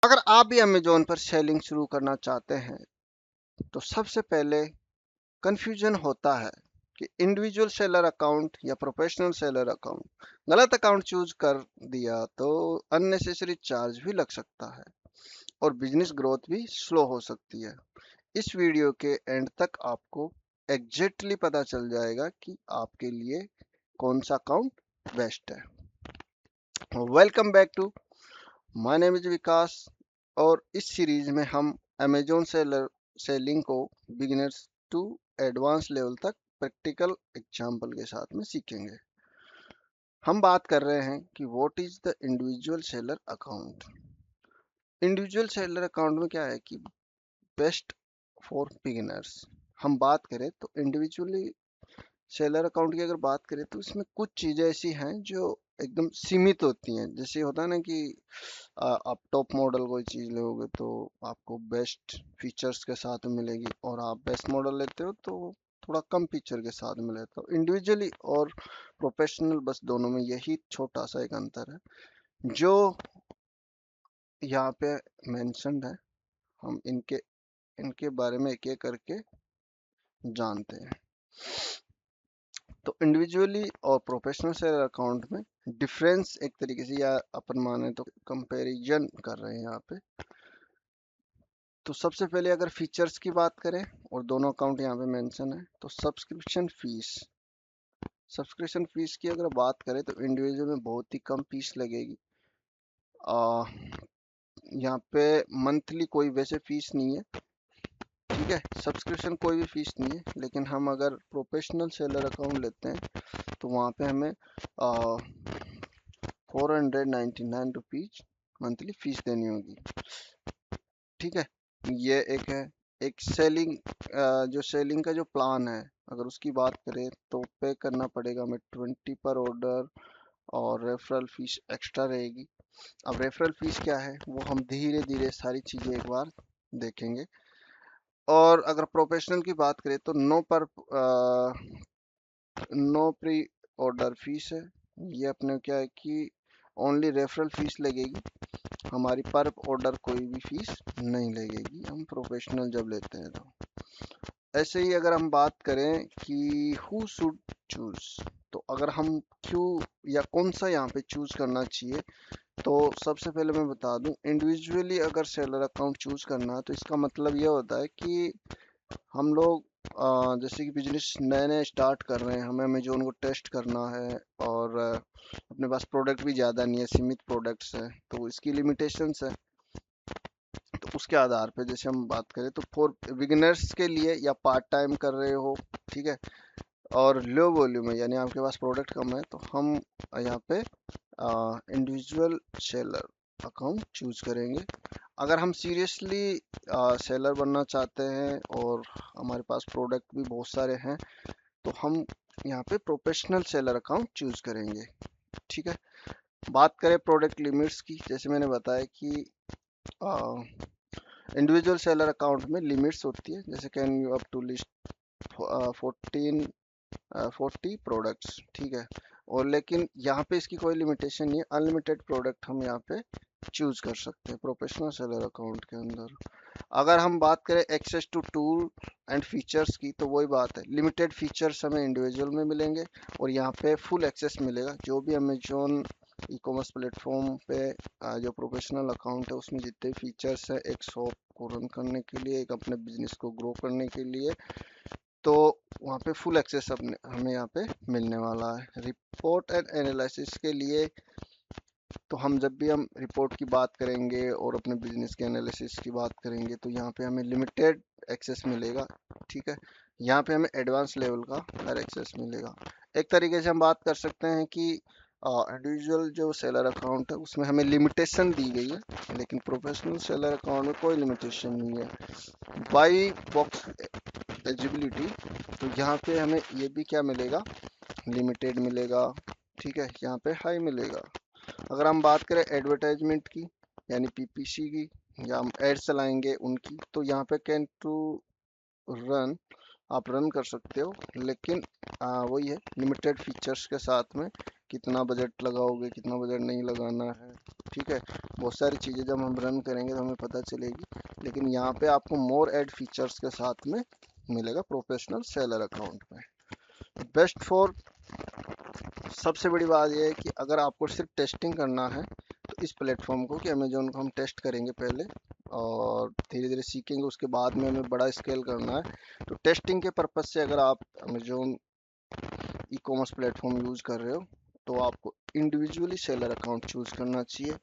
अगर आप भी अमेजोन पर सेलिंग शुरू करना चाहते हैं तो सबसे पहले कंफ्यूजन होता है कि इंडिविजुअल सेलर अकाउंट या प्रोफेशनल सेलर अकाउंट। गलत अकाउंट चूज कर दिया तो अननेसेसरी चार्ज भी लग सकता है और बिजनेस ग्रोथ भी स्लो हो सकती है। इस वीडियो के एंड तक आपको एग्जैक्टली पता चल जाएगा कि आपके लिए कौन सा अकाउंट बेस्ट है। Welcome back to my name is Vikas और इस सीरीज में हम अमेजोन सेलिंग को बिगिनर्स टू एडवांस लेवल तक प्रैक्टिकल एग्जांपल के साथ में सीखेंगे। हम बात कर रहे हैं कि what is the individual seller account. Individual seller account में क्या है कि बेस्ट फॉर बिगिनर्स। हम बात करें तो इंडिविजुअली सेलर अकाउंट की अगर बात करें तो इसमें कुछ चीज़ें ऐसी हैं जो एकदम सीमित होती हैं। जैसे होता है ना कि आप टॉप मॉडल कोई चीज़ लोगे तो आपको बेस्ट फीचर्स के साथ मिलेगी और आप बेस्ट मॉडल लेते हो तो थोड़ा कम फीचर के साथ मिले। तो इंडिविजुअली और प्रोफेशनल बस दोनों में यही छोटा सा एक अंतर है जो यहाँ पे मेंशन्ड है। हम इनके इनके बारे में एक एक करके जानते हैं। तो इंडिविजुअली और प्रोफेशनल सेलर अकाउंट में डिफरेंस एक तरीके से, या अपन माने तो कंपैरिजन कर रहे हैं यहाँ पे। तो सबसे पहले अगर फीचर्स की बात करें और दोनों अकाउंट यहाँ पे मेंशन है तो सब्सक्रिप्शन फीस की अगर बात करें तो इंडिविजुअल में बहुत ही कम फीस लगेगी। आ, यहाँ पे मंथली कोई वैसे फीस नहीं है, ठीक है, सब्सक्रिप्शन कोई भी फीस नहीं है। लेकिन हम अगर प्रोफेशनल सेलर अकाउंट लेते हैं तो वहाँ पे हमें 499 रुपीज मंथली फीस देनी होगी, ठीक है। ये एक है। एक जो सेलिंग का जो प्लान है अगर उसकी बात करें तो पे करना पड़ेगा हमें 20 पर ऑर्डर और रेफरल फीस एक्स्ट्रा रहेगी। अब रेफरल फीस क्या है वो हम धीरे धीरे सारी चीज़ें एक बार देखेंगे। और अगर प्रोफेशनल की बात करें तो नो प्री ऑर्डर फीस है। ये अपने क्या है कि ओनली रेफरल फीस लगेगी, हमारी पर ऑर्डर कोई भी फीस नहीं लगेगी हम प्रोफेशनल जब लेते हैं तो। ऐसे ही अगर हम बात करें कि हु शुड चूज, तो अगर हम क्यों या कौन सा यहाँ पे चूज करना चाहिए, तो सबसे पहले मैं बता दूं इंडिविजुअली अगर सेलर अकाउंट चूज करना है तो इसका मतलब ये होता है कि हम लोग जैसे कि बिजनेस नए नए स्टार्ट कर रहे हैं, हमें अमेजोन को टेस्ट करना है और अपने पास प्रोडक्ट भी ज़्यादा नहीं है, सीमित प्रोडक्ट्स है तो इसकी लिमिटेशंस है। तो उसके आधार पे जैसे हम बात करें तो फॉर बिगिनर्स के लिए या पार्ट टाइम कर रहे हो, ठीक है, और लो वॉल्यूम है यानी आपके पास प्रोडक्ट कम है तो हम यहाँ पे इंडिविजुअल सेलर अकाउंट चूज करेंगे। अगर हम सीरियसली सेलर बनना चाहते हैं और हमारे पास प्रोडक्ट भी बहुत सारे हैं तो हम यहाँ पे प्रोफेशनल सेलर अकाउंट चूज करेंगे, ठीक है। बात करें प्रोडक्ट लिमिट्स की, जैसे मैंने बताया कि इंडिविजुअल सेलर अकाउंट में लिमिट्स होती है, जैसे can you up to list 14 40 products, ठीक है। और लेकिन यहाँ पे इसकी कोई लिमिटेशन नहीं है, अनलिमिटेड प्रोडक्ट हम यहाँ पे चूज कर सकते हैं प्रोफेशनल सेलर अकाउंट के अंदर। अगर हम बात करें access to tool and features की तो वही बात है, लिमिटेड फीचर्स हमें इंडिविजुअल में मिलेंगे और यहाँ पे फुल एक्सेस मिलेगा। जो भी अमेजोन ई कॉमर्स प्लेटफॉर्म पे जो प्रोफेशनल अकाउंट है उसमें जितने फीचर्स है एक शॉप को रन करने के लिए, एक अपने बिजनेस को ग्रो करने के लिए, तो वहाँ पे फुल एक्सेस अपने हमें यहाँ पे मिलने वाला है। रिपोर्ट एंड एनालिसिस के लिए तो हम जब भी हम रिपोर्ट की बात करेंगे और अपने बिजनेस के एनालिसिस की बात करेंगे तो यहाँ पे हमें लिमिटेड एक्सेस मिलेगा, ठीक है। यहाँ पे हमें एडवांस लेवल का हर एक्सेस मिलेगा। एक तरीके से हम बात कर सकते हैं कि इंडिविजुअल जो सेलर अकाउंट है उसमें हमें लिमिटेशन दी गई है लेकिन प्रोफेशनल सेलर अकाउंट में कोई लिमिटेशन नहीं है। बाई बॉक्स एलिजिबिलिटी, तो यहाँ पे हमें ये भी क्या मिलेगा, लिमिटेड मिलेगा, ठीक है, यहाँ पे हाई मिलेगा। अगर हम बात करें एडवर्टाइजमेंट की यानी पीपीसी की, या हम एड चलाएंगे उनकी, तो यहाँ पे कैन टू रन, आप रन कर सकते हो लेकिन वही है लिमिटेड फीचर्स के साथ में कितना बजट लगाओगे, कितना बजट नहीं लगाना है, ठीक है। बहुत सारी चीज़ें जब हम रन करेंगे तो हमें पता चलेगी, लेकिन यहाँ पे आपको मोर एड फीचर्स के साथ में मिलेगा प्रोफेशनल सेलर अकाउंट में। बेस्ट फॉर, सबसे बड़ी बात यह है कि अगर आपको सिर्फ टेस्टिंग करना है तो इस प्लेटफॉर्म को, कि अमेजोन को हम टेस्ट करेंगे पहले और धीरे धीरे सीखेंगे, उसके बाद में हमें बड़ा स्केल करना है। तो टेस्टिंग के पर्पज से अगर आप Amazon e commerce platform use कर रहे हो तो आपको इंडिविजुअली सेलर अकाउंट चूज़ करना चाहिए।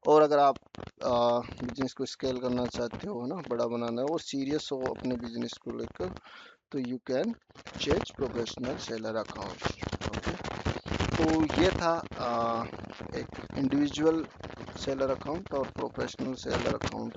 और अगर आप बिजनेस को स्केल करना चाहते हो, है ना, बड़ा बनाना है और सीरियस हो अपने बिजनेस को लेकर, तो you can change professional seller account. Okay, तो ये था एक इंडिविजुअल सेलर अकाउंट और प्रोफेशनल सेलर अकाउंट